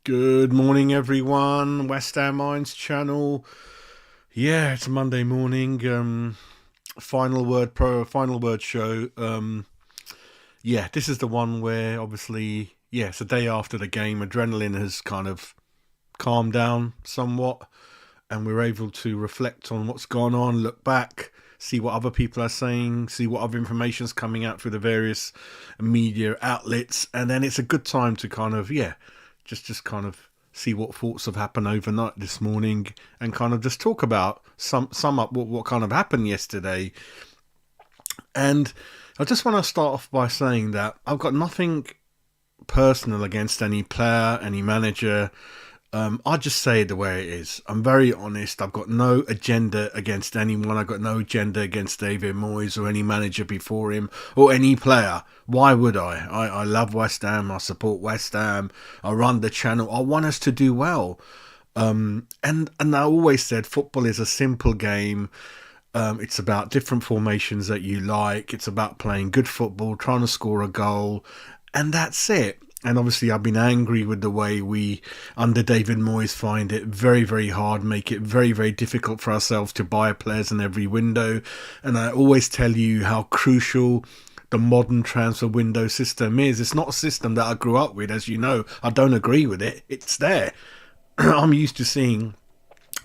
Good morning, everyone. West Ham Minds channel. Yeah, it's Monday morning. Final word show. Yeah, this is the one where obviously, yeah, it's the day after the game. Adrenaline has kind of calmed down somewhat, and we're able to reflect on what's gone on, look back, see what other people are saying, see what other information's coming out through the various media outlets, and then it's a good time to kind of just kind of see what thoughts have happened overnight this morning, and kind of just talk about sum up what kind of happened yesterday. And I just want to start off by saying that I've got nothing personal against any player, any manager. I just say it the way it is. I'm very honest. I've got no agenda against anyone. I've got no agenda against David Moyes or any manager before him or any player. Why would I? I love West Ham. I support West Ham. I run the channel. I want us to do well. And I always said football is a simple game. It's about different formations that you like. It's about playing good football, trying to score a goal, and that's it. And obviously I've been angry with the way we, under David Moyes, find it very, very hard, make it very, very difficult for ourselves to buy players in every window. And I always tell you how crucial the modern transfer window system is. It's not a system that I grew up with, as you know. I don't agree with it. It's there. I'm used to seeing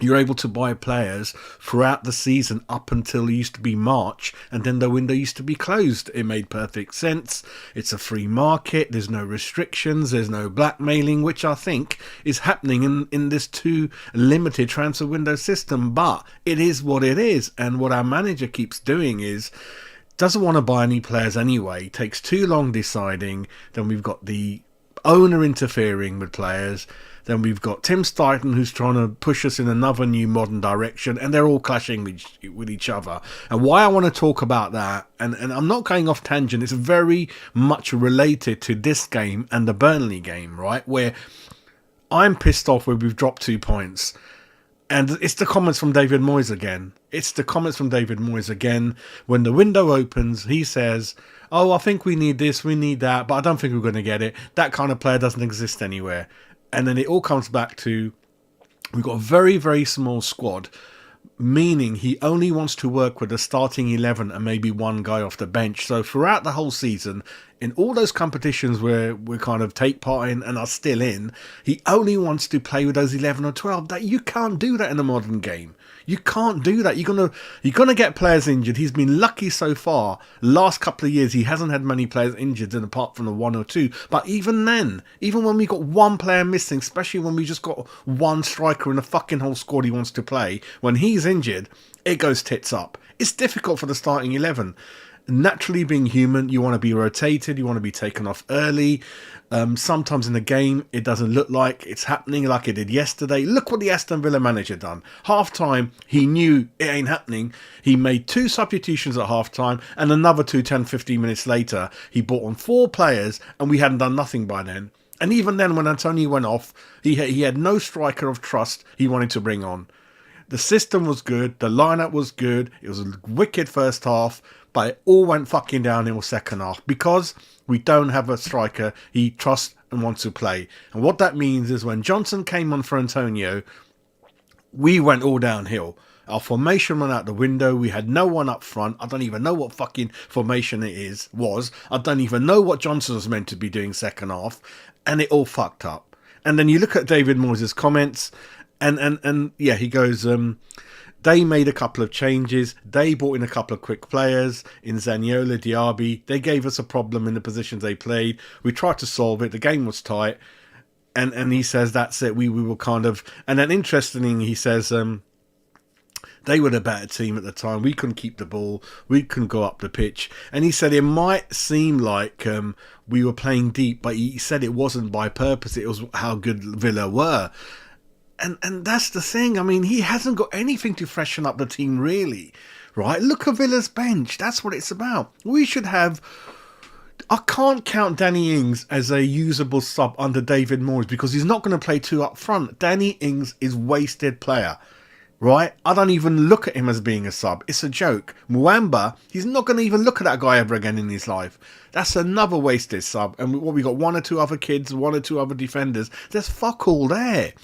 you're able to buy players throughout the season up until it used to be March, and then the window used to be closed. It made perfect sense. It's a free market. There's no restrictions. There's no blackmailing, which I think is happening in this too limited transfer window system. But it is what it is. And what our manager keeps doing is doesn't want to buy any players anyway. Takes too long deciding. Then we've got the owner interfering with players. Then we've got Tim Steidten, who's trying to push us in another new modern direction, and they're all clashing with each other. And why I want to talk about that, and I'm not going off tangent, it's very much related to this game and the Burnley game, right? Where I'm pissed off where we've dropped 2 points. And it's the comments from David Moyes again. When the window opens, he says, oh, I think we need this, we need that, but I don't think we're going to get it. That kind of player doesn't exist anywhere. And then it all comes back to, we've got a very, very small squad, meaning he only wants to work with a starting 11 and maybe one guy off the bench. So throughout the whole season, in all those competitions where we kind of take part in and are still in, he only wants to play with those 11 or 12. That you can't do that in a modern game. You can't do that. You're gonna get players injured. He's been lucky so far. Last couple of years, he hasn't had many players injured, and apart from the one or two. But even then, even when we got one player missing, especially when we just got one striker in the fucking whole squad he wants to play, when he's injured, it goes tits up. It's difficult for the starting 11. Naturally, being human, you want to be rotated, you want to be taken off early. Sometimes in the game, it doesn't look like it's happening like it did yesterday. Look what the Aston Villa manager done. Half time, he knew it ain't happening. He made 2 substitutions at half time, and another 2 10-15 minutes later. He brought on 4 players, and we hadn't done nothing by then. And even then, when Antonio went off, he had no striker of trust he wanted to bring on. The system was good, the lineup was good, it was a wicked first half, but it all went fucking downhill second half because we don't have a striker he trusts and wants to play. And what that means is when Johnson came on for Antonio, we went all downhill. Our formation went out the window. We had no one up front. I don't even know what fucking formation it was. I don't even know what Johnson was meant to be doing second half. And it all fucked up. And then you look at David Moyes' comments, and yeah, he goes, they made a couple of changes. They brought in a couple of quick players in Zaniolo, Diaby. They gave us a problem in the positions they played. We tried to solve it. The game was tight. And he says, that's it. We were kind of... And then interestingly, he says, they were the better team at the time. We couldn't keep the ball. We couldn't go up the pitch. And he said it might seem like we were playing deep, but he said it wasn't by purpose. It was how good Villa were. And that's the thing. I mean, he hasn't got anything to freshen up the team, really. Right? Look at Villa's bench. That's what it's about. We should have... I can't count Danny Ings as a usable sub under David Moyes because he's not going to play 2 up front. Danny Ings is wasted player. right? I don't even look at him as being a sub. It's a joke. Muamba, he's not going to even look at that guy ever again in his life. That's another wasted sub. And what we got, one or two other kids, one or two other defenders. There's fuck all there.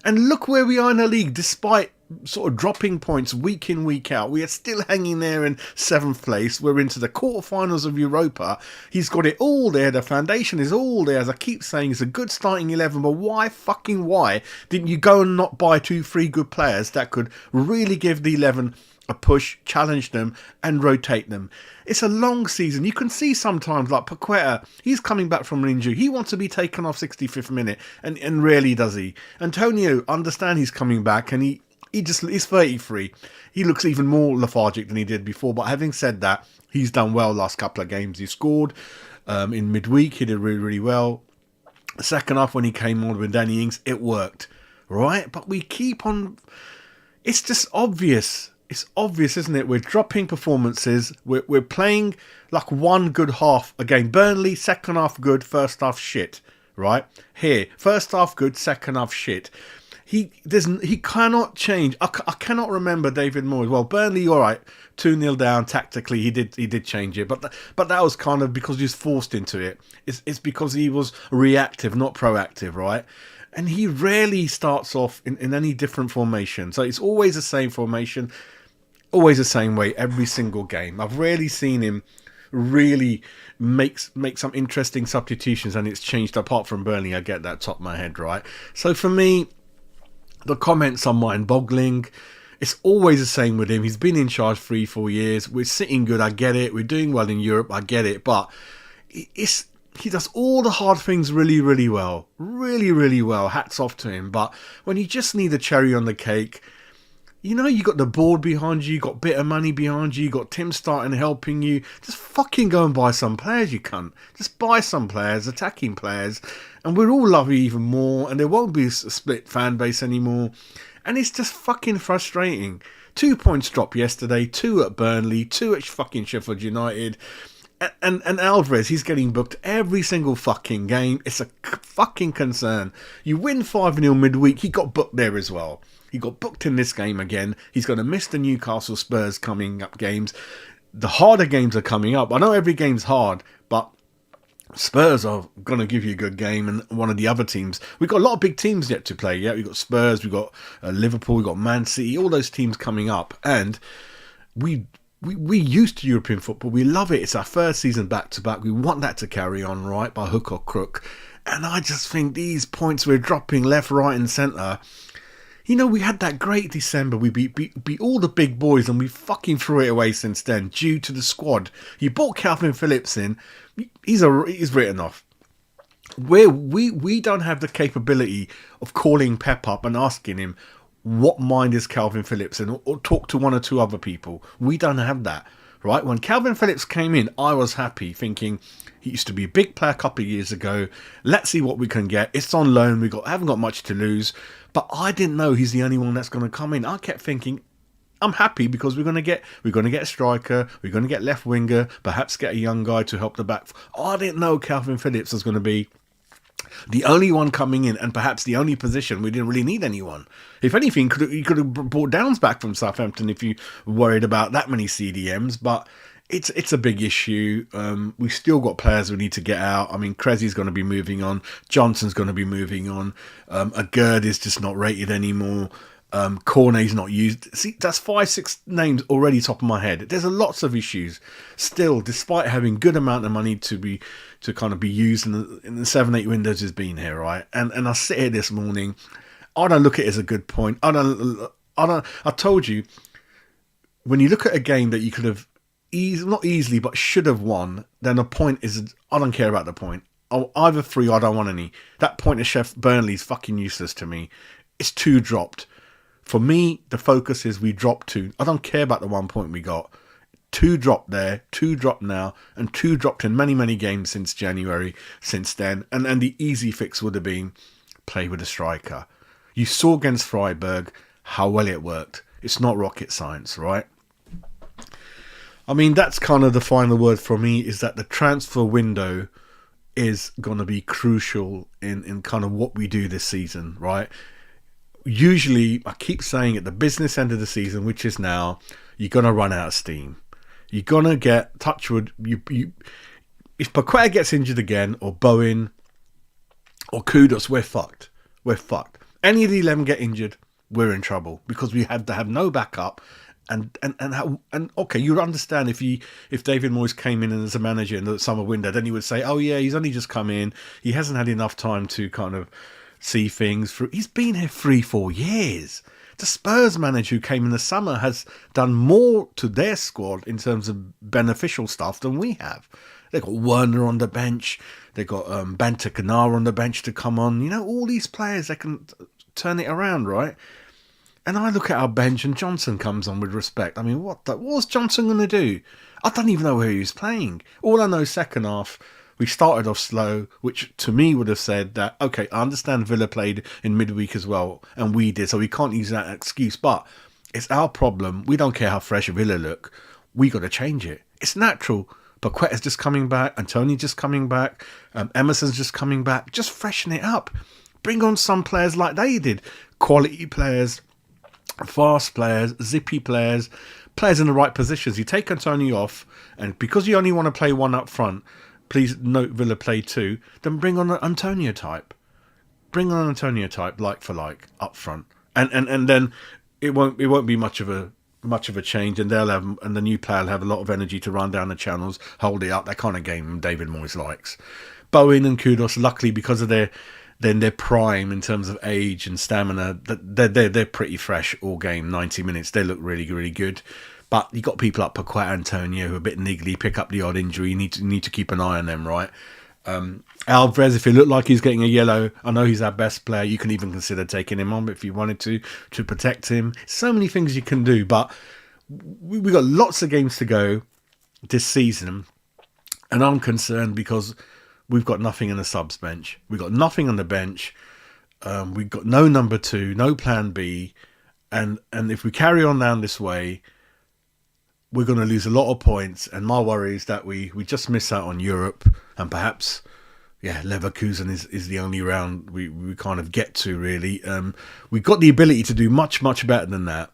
And look where we are in the league, despite sort of dropping points week in, week out. We are still hanging there in 7th place. We're into the quarterfinals of Europa. He's got it all there. The foundation is all there. As I keep saying, it's a good starting 11. But why didn't you go and not buy 2-3 good players that could really give the 11 a push, challenge them and rotate them? It's a long season. You can see sometimes like Paqueta, he's coming back from an injury. He wants to be taken off 65th minute and rarely does he. Antonio, understand he's coming back and he's 33. He looks even more lethargic than he did before. But having said that, he's done well last couple of games. He scored in midweek. He did really, really well. Second half when he came on with Danny Ings, it worked, right? But we keep on... It's just obvious. It's obvious, isn't it? We're dropping performances. We're playing like one good half again. Burnley, second half good, first half shit, right? Here, first half good, second half shit. He cannot change. I cannot remember David Moyes. Well, Burnley, all right, 2-0 down tactically. He did change it, but that was kind of because he was forced into it. It's because he was reactive, not proactive, right? And he rarely starts off in any different formation. So it's always the same formation, always the same way every single game. I've rarely seen him really make some interesting substitutions and it's changed. Apart from Burnley, I get that top of my head, right? So for me, the comments are mind-boggling. It's always the same with him. He's been in charge 3-4 years. We're sitting good, I get it. We're doing well in Europe, I get it. But he does all the hard things really, really well. Really, really well. Hats off to him. But when you just need a cherry on the cake, you know, you got the board behind you, you got bit of money behind you, you got Tim starting helping you. Just fucking go and buy some players, you cunt. Just buy some players, attacking players, and we'll all love you even more, and there won't be a split fan base anymore. And it's just fucking frustrating. 2 points dropped yesterday, 2 at Burnley, 2 at fucking Sheffield United. And Alvarez, he's getting booked every single fucking game. It's a fucking concern. You win 5-0 midweek, he got booked there as well. He got booked in this game again. He's going to miss the Newcastle Spurs coming up games. The harder games are coming up. I know every game's hard, but Spurs are going to give you a good game, and one of the other teams. We've got a lot of big teams yet to play. Yeah, we've got Spurs, we've got Liverpool, we've got Man City, all those teams coming up. And we used to European football. We love it. It's our first season back-to-back. We want that to carry on, right, by hook or crook. And I just think these points we're dropping left, right and centre. You know, we had that great December. We beat all the big boys and we fucking threw it away since then due to the squad. You brought Calvin Phillips in. He's written off. We don't have the capability of calling Pep up and asking him, what mind is Calvin Phillips in, or talk to one or two other people. We don't have that, right? When Calvin Phillips came in, I was happy, thinking he used to be a big player a couple of years ago. Let's see what we can get. It's on loan. Haven't got much to lose. But I didn't know he's the only one that's going to come in. I kept thinking, I'm happy because we're going to get a striker, we're going to get left winger, perhaps get a young guy to help the back. I didn't know Calvin Phillips was going to be the only one coming in, and perhaps the only position we didn't really need anyone. If anything, you could have brought Downs back from Southampton if you were worried about that many CDMs. But it's a big issue. We've still got players we need to get out. I mean, Crezy's going to be moving on. Johnson's going to be moving on. Agurd is just not rated anymore. Cornet's not used. See, that's 5-6 names already top of my head. There's lots of issues still, despite having good amount of money to kind of be used in the 7-8 windows has been here, right? And I sit here this morning. I don't look at it as a good point. I told you, when you look at a game that you could have not easily, but should have won, then a point is, I don't care about the point. Either 3, I don't want any. That point of Burnley is fucking useless to me. It's 2 dropped. For me, the focus is we dropped 2. I don't care about the 1 point we got. 2 dropped there, 2 dropped now, and 2 dropped in many, many games since January, since then. And the easy fix would have been play with a striker. You saw against Freiburg how well it worked. It's not rocket science, right? I mean, that's kind of the final word for me, is that the transfer window is going to be crucial in kind of what we do this season, right? usually, I keep saying at the business end of the season, which is now, you're gonna run out of steam. You're gonna get touchwood. If Paqueta gets injured again, or Bowen, or Kudos, we're fucked. We're fucked. Any of the 11 get injured, we're in trouble because we have to have no backup. And okay, you'd understand if David Moyes came in as a manager in the summer window, then he would say, oh yeah, he's only just come in, he hasn't had enough time to kind of see things through. He's been here 3-4 years. The Spurs manager who came in the summer has done more to their squad in terms of beneficial stuff than we have. They've got Werner on the bench. They've got Banta Canara on the bench to come on. You know, all these players, they can turn it around, right? And I look at our bench and Johnson comes on with respect. I mean, what was Johnson going to do? I don't even know where he was playing. All I know, second half, we started off slow, which to me would have said that, okay, I understand Villa played in midweek as well, and we did, so we can't use that excuse. But it's our problem. We don't care how fresh Villa look. We got to change it. It's natural. Paqueta's just coming back. Antoni's just coming back. Emerson's just coming back. Just freshen it up. Bring on some players like they did. Quality players, fast players, zippy players, players in the right positions. You take Antony off, and because you only want to play one up front, please note Villa play two, then bring on an Antonio type. Bring on an Antonio type, like for like, up front. And then it won't be much of a change, and the new player will have a lot of energy to run down the channels, hold it up, that kind of game David Moyes likes. Bowen and Kudos, luckily, because of their prime in terms of age and stamina, they're pretty fresh all game, 90 minutes. They look really, really good. But you got people like Paqueta, Antonio, who are a bit niggly, pick up the odd injury. You need to keep an eye on them, right? Alvarez, if he looked like he's getting a yellow, I know he's our best player. You can even consider taking him on if you wanted to protect him. So many things you can do, but we got lots of games to go this season, and I'm concerned because we've got nothing in the subs bench. We've got nothing on the bench. We've got no number 2, no plan B, and if we carry on down this way, we're going to lose a lot of points. And my worry is that we just miss out on Europe, and perhaps, Leverkusen is the only round we kind of get to, really. We've got the ability to do much, much better than that.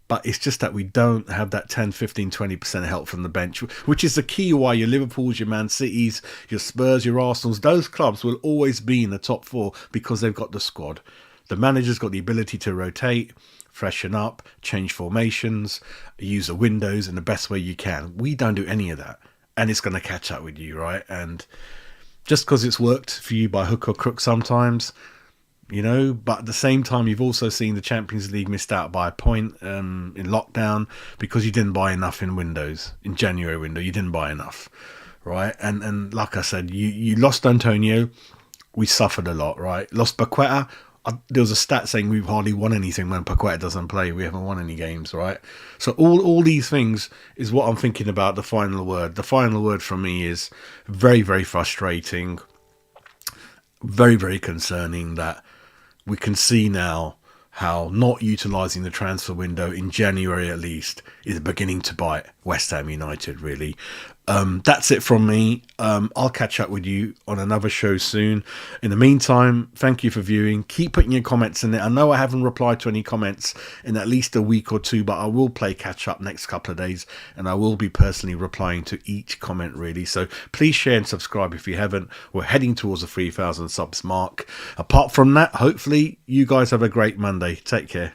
But it's just that we don't have that 10, 15, 20% help from the bench, which is the key why your Liverpools, your Man Cities, your Spurs, your Arsenals, those clubs will always be in the top 4 because they've got the squad. The manager's got the ability to rotate, freshen up, change formations, use the windows in the best way you can. We don't do any of that. And it's going to catch up with you, right? And just because it's worked for you by hook or crook sometimes, but at the same time, you've also seen the Champions League missed out by a point in lockdown because you didn't buy enough in windows. In January window, you didn't buy enough, right? And like I said, you lost Antonio. We suffered a lot, right? Lost Paqueta. There was a stat saying we've hardly won anything when Paqueta doesn't play. We haven't won any games, right? So all these things is what I'm thinking about the final word. The final word for me is very, very frustrating, very, very concerning that we can see now how not utilising the transfer window in January at least is beginning to bite West Ham United, really. That's it from me. I'll catch up with you on another show soon. In the meantime, thank you for viewing. Keep putting your comments in there. I know I haven't replied to any comments in at least a week or two, but I will play catch up next couple of days, and I will be personally replying to each comment, really. So please share and subscribe if you haven't. We're heading towards the 3,000 subs mark. Apart from that, hopefully you guys have a great Monday. Take care.